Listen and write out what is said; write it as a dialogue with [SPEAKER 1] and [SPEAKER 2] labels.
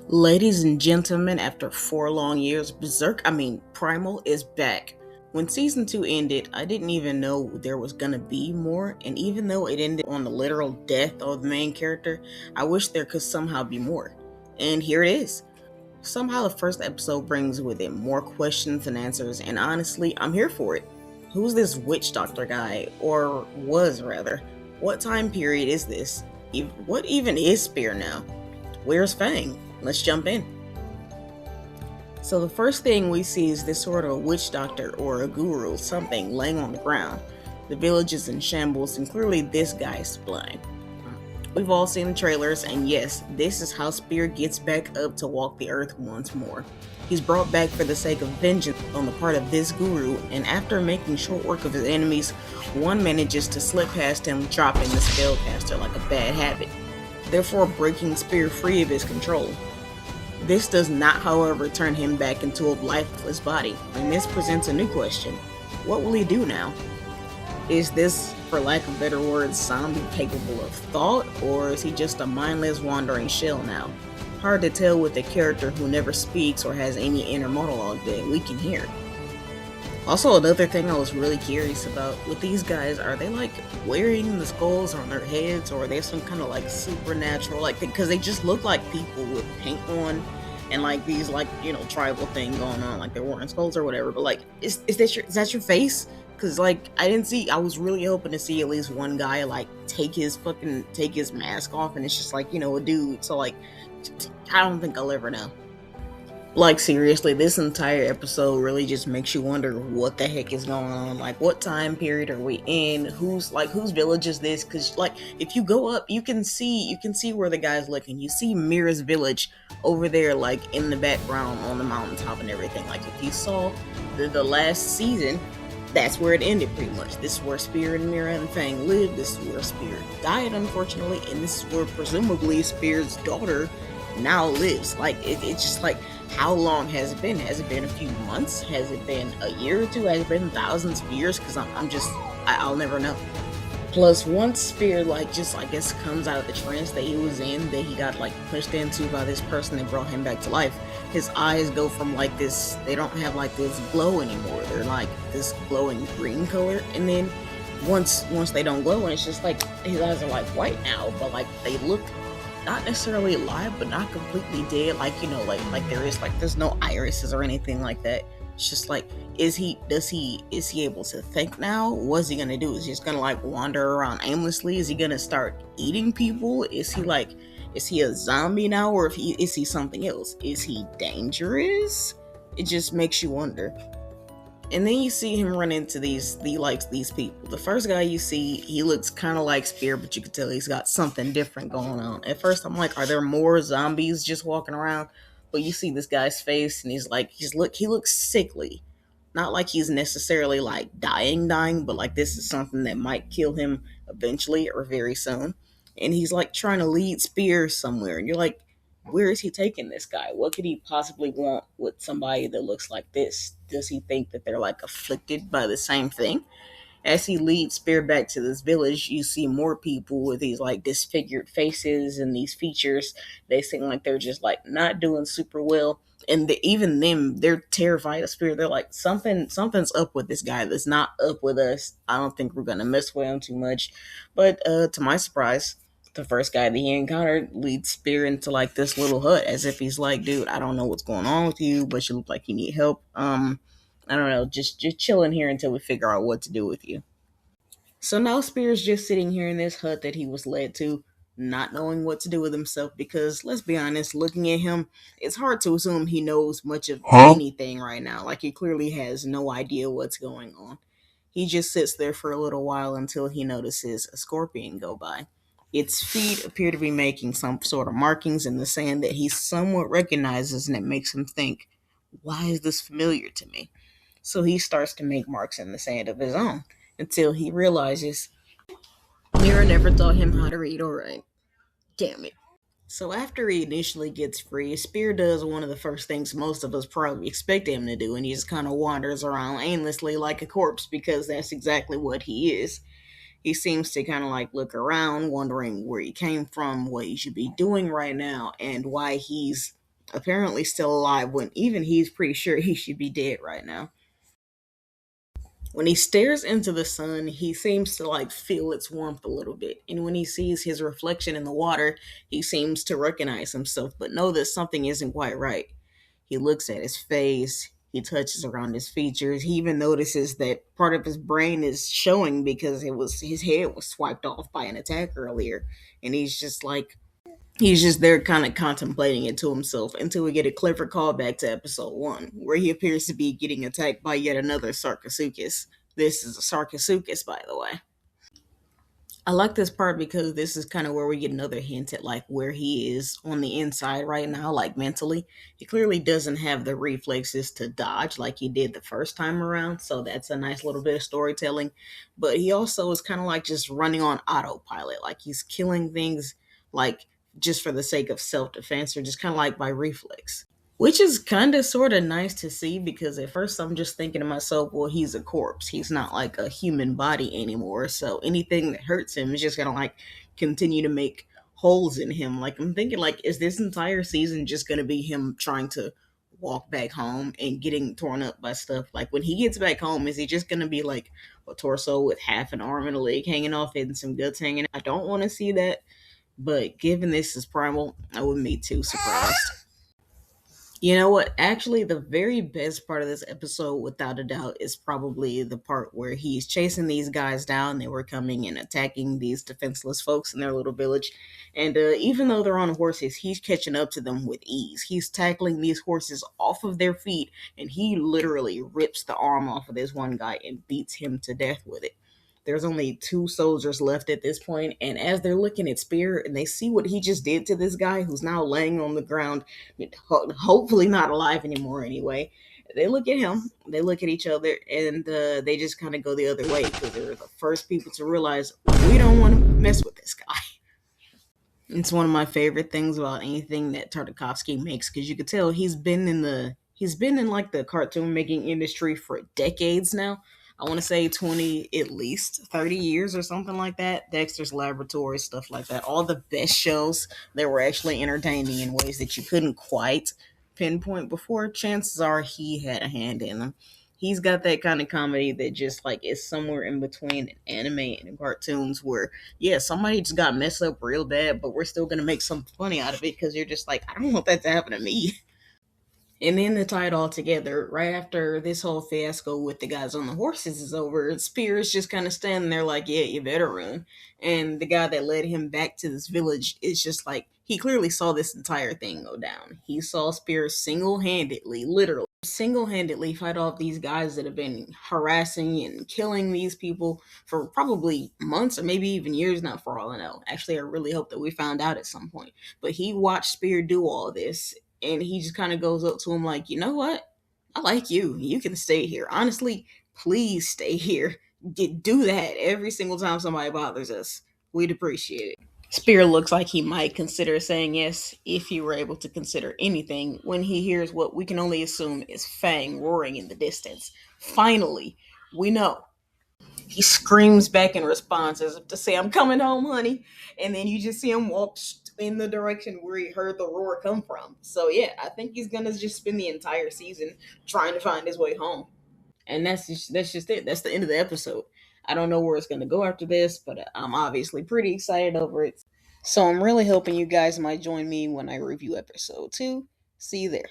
[SPEAKER 1] Ladies and gentlemen, after 4 long years, Primal is back. When season 2 ended, I didn't even know there was gonna be more, and even though it ended on the literal death of the main character, I wish there could somehow be more. And here it is. Somehow the first episode brings with it more questions than answers, and honestly, I'm here for it. Who's this witch doctor guy? Or was, rather? What time period is this? What even is Spear now? Where's Fang? Let's jump in. So the first thing we see is this sort of a witch doctor or a guru, something laying on the ground. The village is in shambles, and clearly this guy is blind. We've all seen the trailers, and yes, this is how Spear gets back up to walk the earth once more. He's brought back for the sake of vengeance on the part of this guru, and after making short work of his enemies, one manages to slip past him, dropping the spellcaster like a bad habit, therefore breaking Spear free of his control. This does not, however, turn him back into a lifeless body, and this presents a new question. What will he do now? Is this, for lack of better words, zombie capable of thought, or is he just a mindless wandering shell now? Hard to tell with a character who never speaks or has any inner monologue that we can hear. Also, another thing I was really curious about, with these guys, are they like wearing the skulls on their heads, or are they some kind of like supernatural, like, because they just look like people with paint on and like these like, tribal thing going on, like they're wearing skulls or whatever, but like, is that your face? Because like, I was really hoping to see at least one guy like take his mask off, and it's just like, a dude, so like, I don't think I'll ever know. Like, seriously, this entire episode really just makes you wonder what the heck is going on. Like, what time period are we in? Whose village is this? Because like, if you go up, you can see where the guy's looking. You see Mira's village over there, like in the background on the mountaintop and everything. Like, if you saw the last season, that's where it ended pretty much. This is where Spear and Mira and Fang lived. This is where Spear died, unfortunately, and this is where presumably Spear's daughter now lives. Like, it's just like, how long has it been? Has it been a few months? Has it been a year or two? Has it been thousands of years? Because I'll never know. Plus, once Spear, like, just, I guess, comes out of the trance that he was in, that he got, like, pushed into by this person that brought him back to life, his eyes go from, like, this, they don't have, like, this glow anymore. They're, like, this glowing green color. And then, once they don't glow, and it's just, like, his eyes are, like, white now, but, like, they look not necessarily alive, but not completely dead. Like, there's no irises or anything like that. It's just like, is he able to think now? What's he gonna do? Is he just gonna like wander around aimlessly? Is he gonna start eating people? Is he a zombie now, or is he something else? Is he dangerous? It just makes you wonder. And then you see him run into these people. The first guy you see, he looks kind of like Spear, but you can tell he's got something different going on. At first, I'm like, are there more zombies just walking around? But you see this guy's face, and he looks sickly. Not like he's necessarily like dying, but like this is something that might kill him eventually or very soon. And he's like trying to lead Spear somewhere, and you're like, where is he taking this guy? What could he possibly want with somebody that looks like this? Does he think that they're like afflicted by the same thing? As he leads Spear back to this village, you see more people with these like disfigured faces and these features. They seem like they're just like not doing super well. And even them, they're terrified of Spear. They're like, something's up with this guy that's not up with us. I don't think we're gonna mess with him too much. But to my surprise, the first guy that he encountered leads Spear into like this little hut, as if he's like, dude, I don't know what's going on with you, but you look like you need help. I don't know, just chill in here until we figure out what to do with you. So now Spear's just sitting here in this hut that he was led to, not knowing what to do with himself, because let's be honest, looking at him, it's hard to assume he knows much of anything right now. Like, he clearly has no idea what's going on. He just sits there for a little while until he notices a scorpion go by. Its feet appear to be making some sort of markings in the sand that he somewhat recognizes, and it makes him think, why is this familiar to me? So he starts to make marks in the sand of his own until he realizes Mira never taught him how to read or write. Damn it. So after he initially gets free, Spear does one of the first things most of us probably expect him to do, and he just kind of wanders around aimlessly like a corpse, because that's exactly what he is. He seems to kind of like look around, wondering where he came from, what he should be doing right now, and why he's apparently still alive when even he's pretty sure he should be dead right now. When he stares into the sun, he seems to like feel its warmth a little bit. And when he sees his reflection in the water, he seems to recognize himself, but know that something isn't quite right. He looks at his face, he touches around his features. He even notices that part of his brain is showing because it was his head was swiped off by an attack earlier. And he's just there kind of contemplating it to himself until we get a clever callback to episode 1, where he appears to be getting attacked by yet another Sarcosuchus. This is a Sarcosuchus, by the way. I like this part because this is kind of where we get another hint at like where he is on the inside right now, like mentally. He clearly doesn't have the reflexes to dodge like he did the first time around, so that's a nice little bit of storytelling. But he also is kind of like just running on autopilot, like he's killing things like just for the sake of self defense or just kind of like by reflex. Which is kind of sort of nice to see because at first I'm just thinking to myself, well, he's a corpse. He's not like a human body anymore. So anything that hurts him is just going to like continue to make holes in him. Like I'm thinking like is this entire season just going to be him trying to walk back home and getting torn up by stuff? Like when he gets back home, is he just going to be like a torso with half an arm and a leg hanging off it and some guts hanging? I don't want to see that, but given this is Primal, I wouldn't be too surprised. You know what? Actually, the very best part of this episode, without a doubt, is probably the part where he's chasing these guys down. They were coming and attacking these defenseless folks in their little village. And even though they're on horses, he's catching up to them with ease. He's tackling these horses off of their feet, and he literally rips the arm off of this one guy and beats him to death with it. There's only two soldiers left at this point, and as they're looking at Spear and they see what he just did to this guy who's now laying on the ground, hopefully not alive anymore anyway, they look at him, they look at each other, and they just kind of go the other way because they're the first people to realize we don't want to mess with this guy. It's one of my favorite things about anything that Tartakovsky makes because you could tell he's been in like the cartoon making industry for decades now. I want to say 20, at least 30 years or something like that. Dexter's Laboratory, stuff like that. All the best shows that were actually entertaining in ways that you couldn't quite pinpoint before. Chances are he had a hand in them. He's got that kind of comedy that just like is somewhere in between anime and cartoons where yeah, somebody just got messed up real bad, but we're still gonna make something funny out of it because you're just like, I don't want that to happen to me. And then to tie it all together, right after this whole fiasco with the guys on the horses is over, Spears just kind of standing there like, yeah, you better run. And the guy that led him back to this village is just like, he clearly saw this entire thing go down. He saw Spears single handedly, literally, single handedly fight off these guys that have been harassing and killing these people for probably months or maybe even years now, for all I know. Actually, I really hope that we found out at some point. But he watched Spear do all this and he just kind of goes up to him like, you know what? I like you. You can stay here. Honestly, please stay here. Do that every single time somebody bothers us. We'd appreciate it. Spear looks like he might consider saying yes if he were able to consider anything when he hears what we can only assume is Fang roaring in the distance. Finally, we know. He screams back in response as if to say, I'm coming home, honey. And then you just see him walk in the direction where he heard the roar come from. So, yeah, I think he's going to just spend the entire season trying to find his way home. And that's just it. That's the end of the episode. I don't know where it's going to go after this, but I'm obviously pretty excited over it. So, I'm really hoping you guys might join me when I review episode 2. See you there.